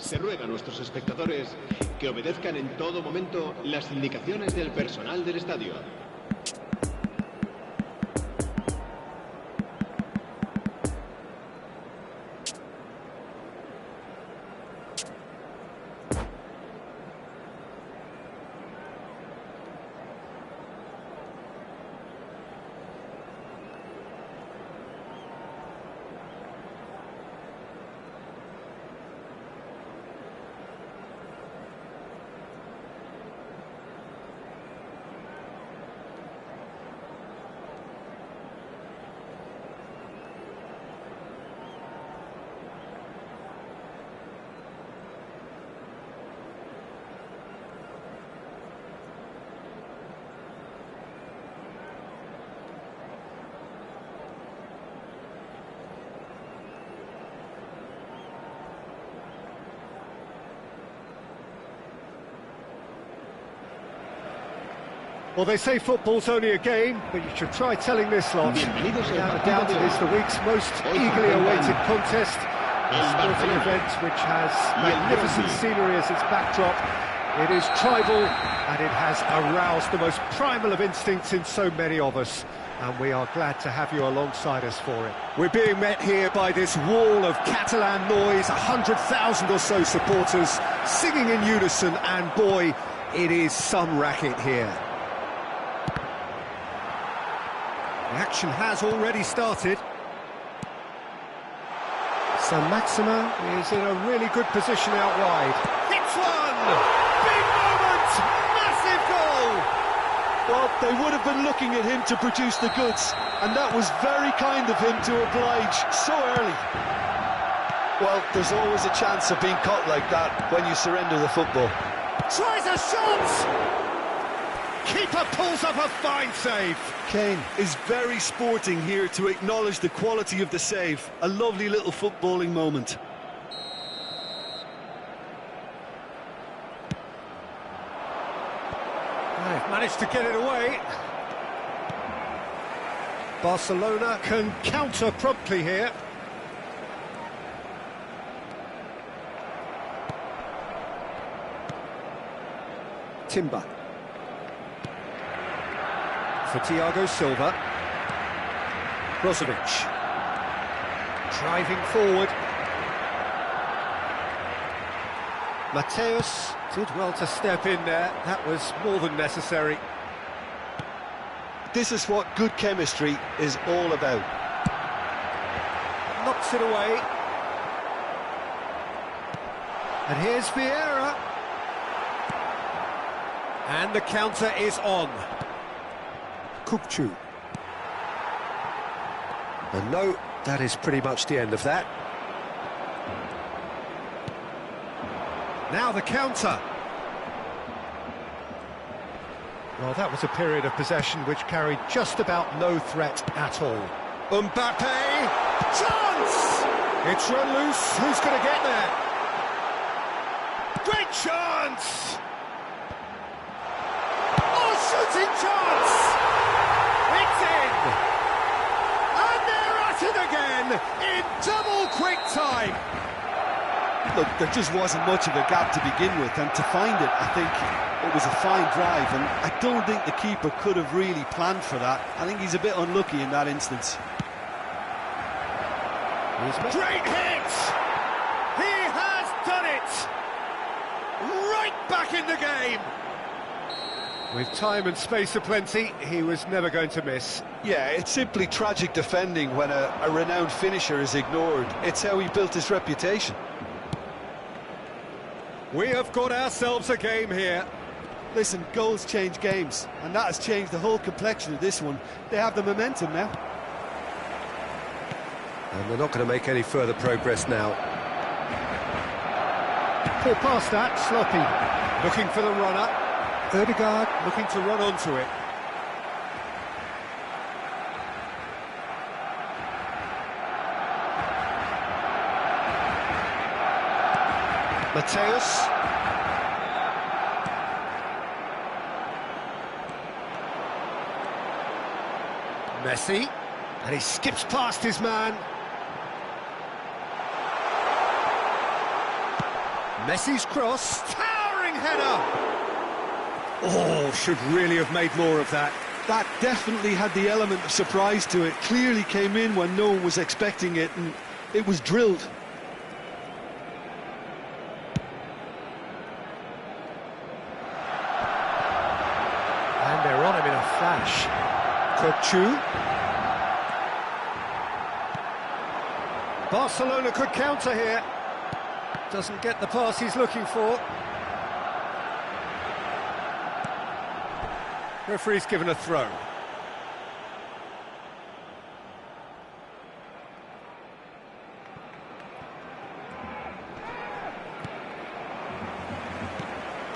Se ruega a nuestros espectadores que obedezcan en todo momento las indicaciones del personal del estadio. Well, they say football's only a game, but you should try telling this lot. Without a doubt, it is the week's most eagerly awaited contest. A sporting event which has magnificent scenery as its backdrop. It is tribal, and it has aroused the most primal of instincts in so many of us. And we are glad to have you alongside us for it. We're being met here by this wall of Catalan noise, 100,000 or so supporters singing in unison, and boy, it is some racket here. The action has already started. So Maxima is in a really good position out wide. Hits one! Big moment! Massive goal! Well, they would have been looking at him to produce the goods, and that was very kind of him to oblige so early. Well, there's always a chance of being caught like that when you surrender the football. Tries a shot! Keeper pulls up a fine save. Kane is very sporting here to acknowledge the quality of the save. A lovely little footballing moment. They've managed to get it away. Barcelona can counter promptly here. Timber. For Thiago Silva. Brozovic. Driving forward. Mateus did well to step in there. That was more than necessary. This is what good chemistry is all about. Knocks it away. And here's Vieira. And the counter is on. Kupchu. And no, that is pretty much the end of that. Now the counter. Well, that was a period of possession which carried just about no threat at all. Mbappe! Chance! It's run loose. Who's going to get there? Great chance! Oh, shooting chance! It's in! And they're at it again in double quick time! Look, there just wasn't much of a gap to begin with, and to find it, I think it was a fine drive, and I don't think the keeper could have really planned for that. I think he's a bit unlucky in that instance. Great hit! He has done it! Right back in the game! With time and space aplenty, he was never going to miss. Yeah, it's simply tragic defending when a renowned finisher is ignored. It's how he built his reputation. We have got ourselves a game here. Listen, goals change games, and that has changed the whole complexion of this one. They have the momentum now. And they're not going to make any further progress now. Pull past that, sloppy. Looking for the runner. Ødegaard looking to run onto it. Mateus. Messi. And he skips past his man. Messi's cross, towering header! Oh, should really have made more of that. That definitely had the element of surprise to it. Clearly came in when no one was expecting it, and it was drilled. And they're on him in a flash. Kochu. Barcelona could counter here. Doesn't get the pass he's looking for. Referee's given a throw.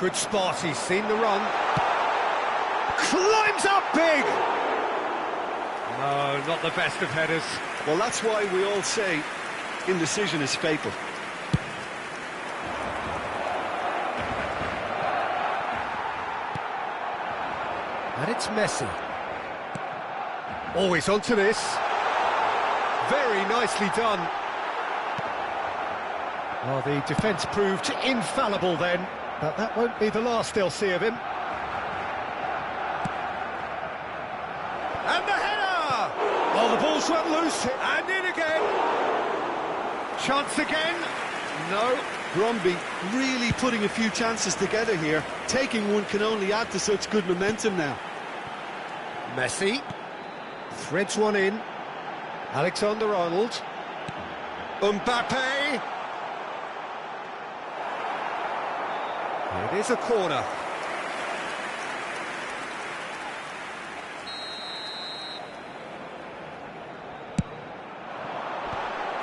Good spot, he's seen the run. Climbs up big! No, not the best of headers. Well, that's why we all say indecision is fatal. And it's Messi. Always onto this. Very nicely done. Well, the defence proved infallible then, but that won't be the last they'll see of him. And the header! Oh, the ball's run loose, and in again. Chance again. No. Bromby really putting a few chances together here. Taking one can only add to such good momentum now. Messi threads one in. Alexander-Arnold. Mbappe. It is a corner.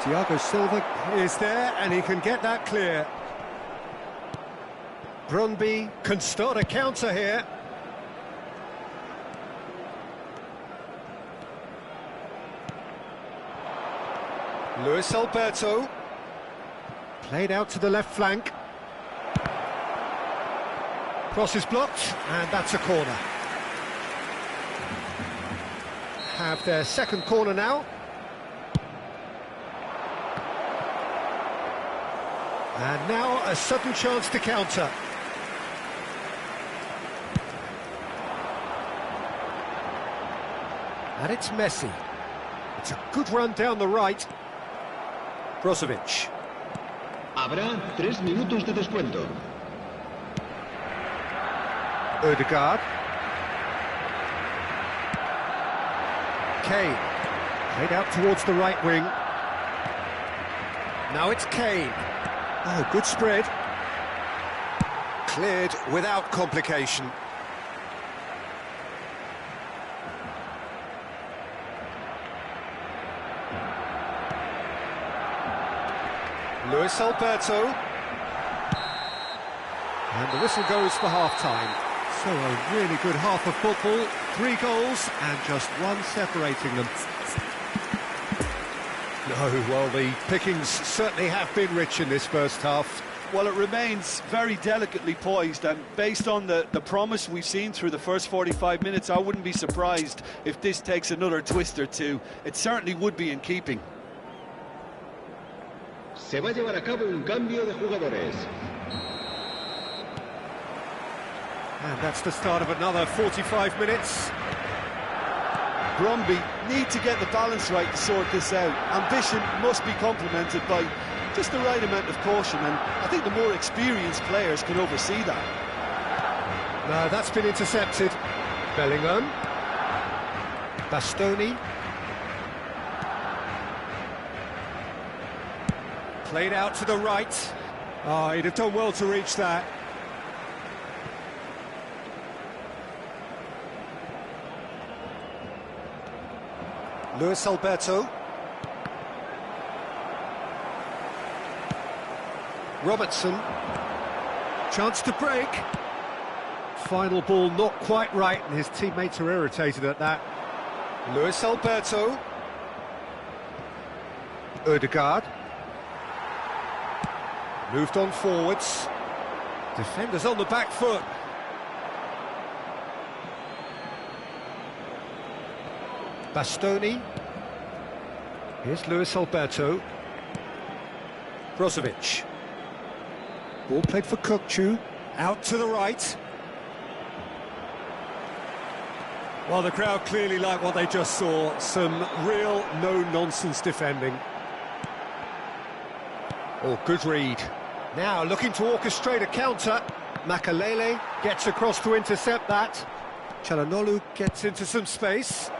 Thiago Silva is there, and he can get that clear. Brøndby can start a counter here. Luis Alberto. Played out to the left flank. Cross is blocked, and that's a corner. Have their second corner now. And now a sudden chance to counter. And it's Messi. It's a good run down the right. Brozovic. Habrá 3 minutos de descuento. Ødegaard. Kane. Played out towards the right wing. Now it's Kane. Oh, good spread. Cleared without complication. Luis Alberto. And the whistle goes for half-time. So a really good half of football. 3 goals and just one separating them. No, well, the pickings certainly have been rich in this first half. Well, it remains very delicately poised, and based on the promise we've seen through the first 45 minutes, I wouldn't be surprised if this takes another twist or two. It certainly would be in keeping. Se va a llevar a cabo un cambio de jugadores. And that's the start of another 45 minutes. Brøndby need to get the balance right to sort this out. Ambition must be complemented by just the right amount of caution, and I think the more experienced players can oversee that. No, that's been intercepted. Bellingham. Bastoni. Played out to the right. Oh, he'd have done well to reach that. Luis Alberto. Robertson. Chance to break. Final ball not quite right, and his teammates are irritated at that. Luis Alberto. Ødegaard. Moved on forwards. Defenders on the back foot. Bastoni. Here's Luis Alberto. Brozovic. Ball played for Kukçu, out to the right. Well, the crowd clearly like what they just saw. Some real no-nonsense defending. Oh, good read. Now looking to orchestrate a counter. Makalele gets across to intercept that. Çalhanoğlu gets into some space.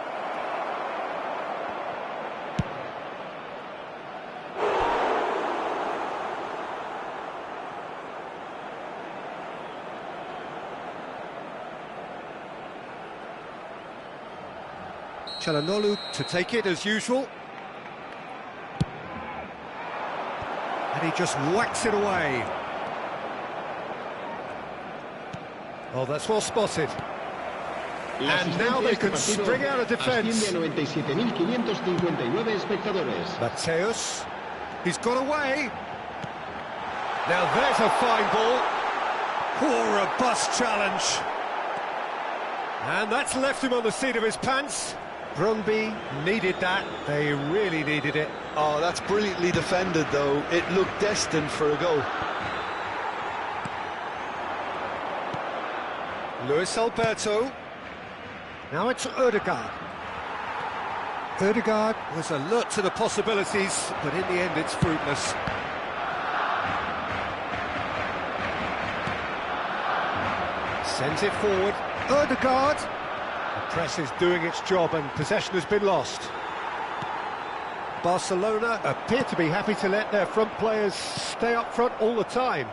Çalhanoğlu to take it as usual. And he just whacks it away. Oh, that's well spotted. And now they can spring out a defence. Mateus, he's got away. Now there's a fine ball. Oh, a robust challenge. And that's left him on the seat of his pants. Brøndby needed that. They really needed it. Oh, that's brilliantly defended, though. It looked destined for a goal. Luis Alberto. Now it's Ødegaard. Ødegaard was alert to the possibilities, but in the end it's fruitless. Sends it forward. Ødegaard. The press is doing its job and possession has been lost. Barcelona appear to be happy to let their front players stay up front all the time.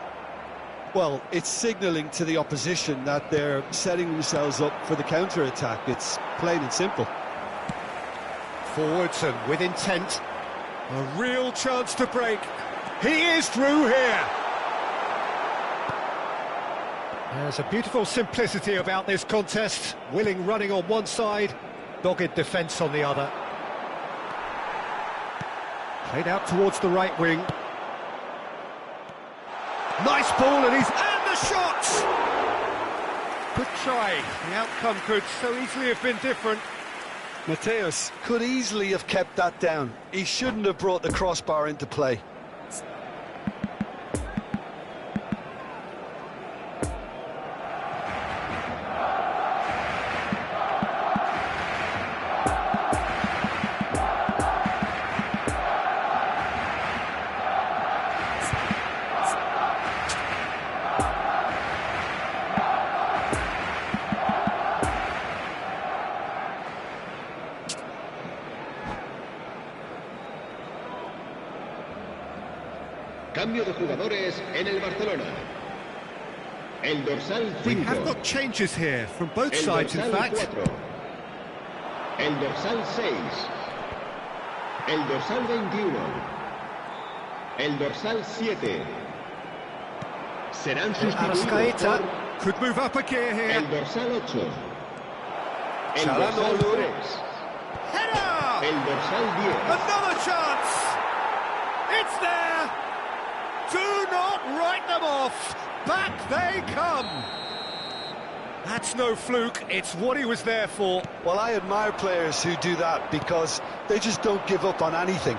Well, it's signalling to the opposition that they're setting themselves up for the counter-attack. It's plain and simple. Forwards and with intent. A real chance to break. He is through here. There's a beautiful simplicity about this contest. Willing running on one side, dogged defence on the other. Played out towards the right wing. Nice ball and the shot! Good try. The outcome could so easily have been different. Mateus could easily have kept that down. He shouldn't have brought the crossbar into play. Cambio de jugadores en el Barcelona. El dorsal 5. We have got changes here from both sides, in fact. 4. El dorsal 6. El dorsal 21. El dorsal 7. Serán sustituidos por could move up a gear here. el dorsal 8. El dorsal 3. Header! El dorsal 10. Another chance! It's there! Do not write them off! Back they come! That's no fluke, it's what he was there for. Well, I admire players who do that because they just don't give up on anything.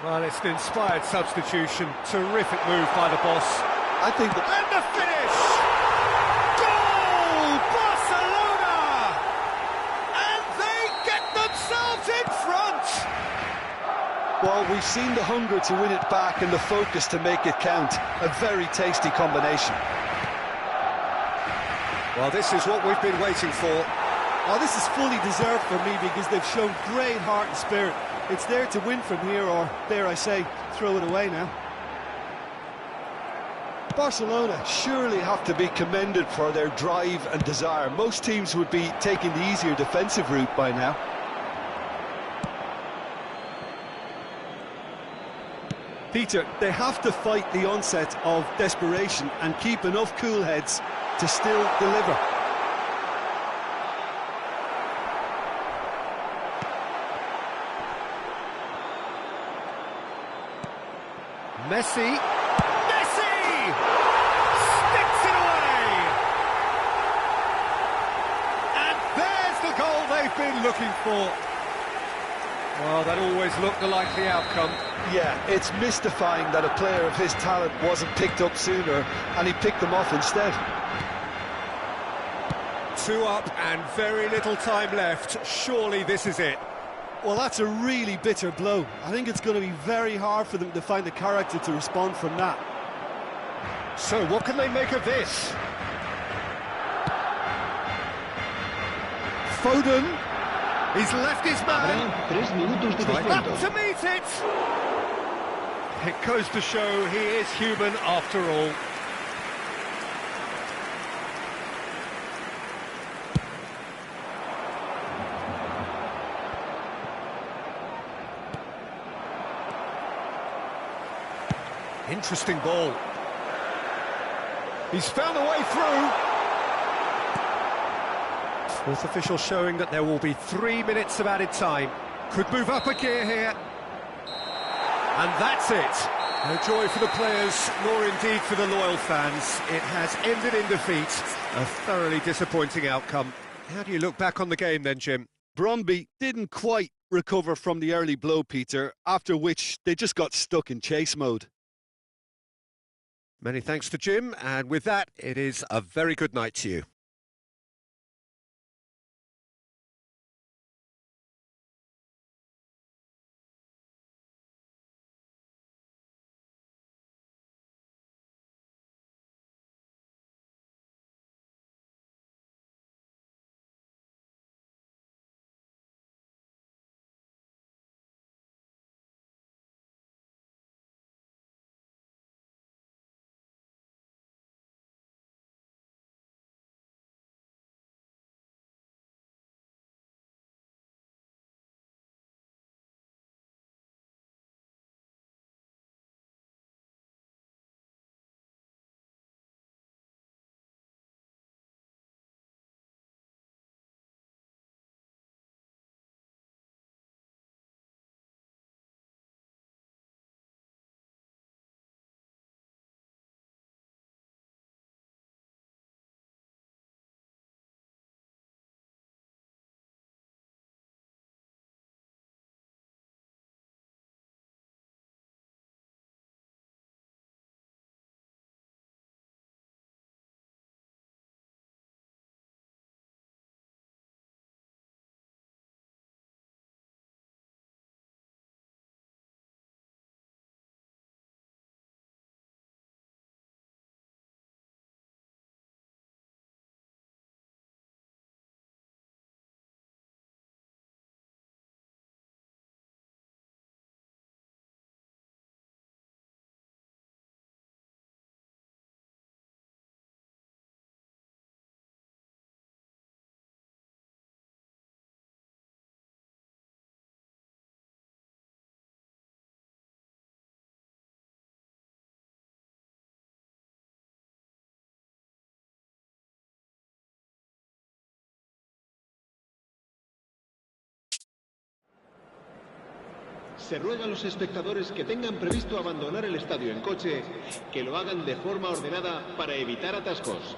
Well, it's an inspired substitution. Terrific move by the boss. I think that... And the finish! Goal! Barcelona! And they get themselves in front! Well, we've seen the hunger to win it back and the focus to make it count. A very tasty combination. Well, this is what we've been waiting for. Oh, this is fully deserved for me because they've shown great heart and spirit. It's there to win from here, or dare I say, throw it away now. Barcelona surely have to be commended for their drive and desire. Most teams would be taking the easier defensive route by now. Peter, they have to fight the onset of desperation and keep enough cool heads to still deliver. Messi! Sticks it away! And there's the goal they've been looking for. Well, that always looked the likely outcome. Yeah, it's mystifying that a player of his talent wasn't picked up sooner, and he picked them off instead. 2 up and very little time left. Surely this is it. Well, that's a really bitter blow. I think it's going to be very hard for them to find the character to respond from that. So what can they make of this? Foden. He's left his man. 3 minutos de Right descuento. up to meet it. It goes to show he is human after all. Interesting ball. He's found a way through. Fourth official showing that there will be 3 minutes of added time. Could move up a gear here. And that's it. No joy for the players, nor indeed for the loyal fans. It has ended in defeat. A thoroughly disappointing outcome. How do you look back on the game then, Jim? Brøndby didn't quite recover from the early blow, Peter, after which they just got stuck in chase mode. Many thanks to Jim, and with that, it is a very good night to you. Se ruega a los espectadores que tengan previsto abandonar el estadio en coche, que lo hagan de forma ordenada para evitar atascos.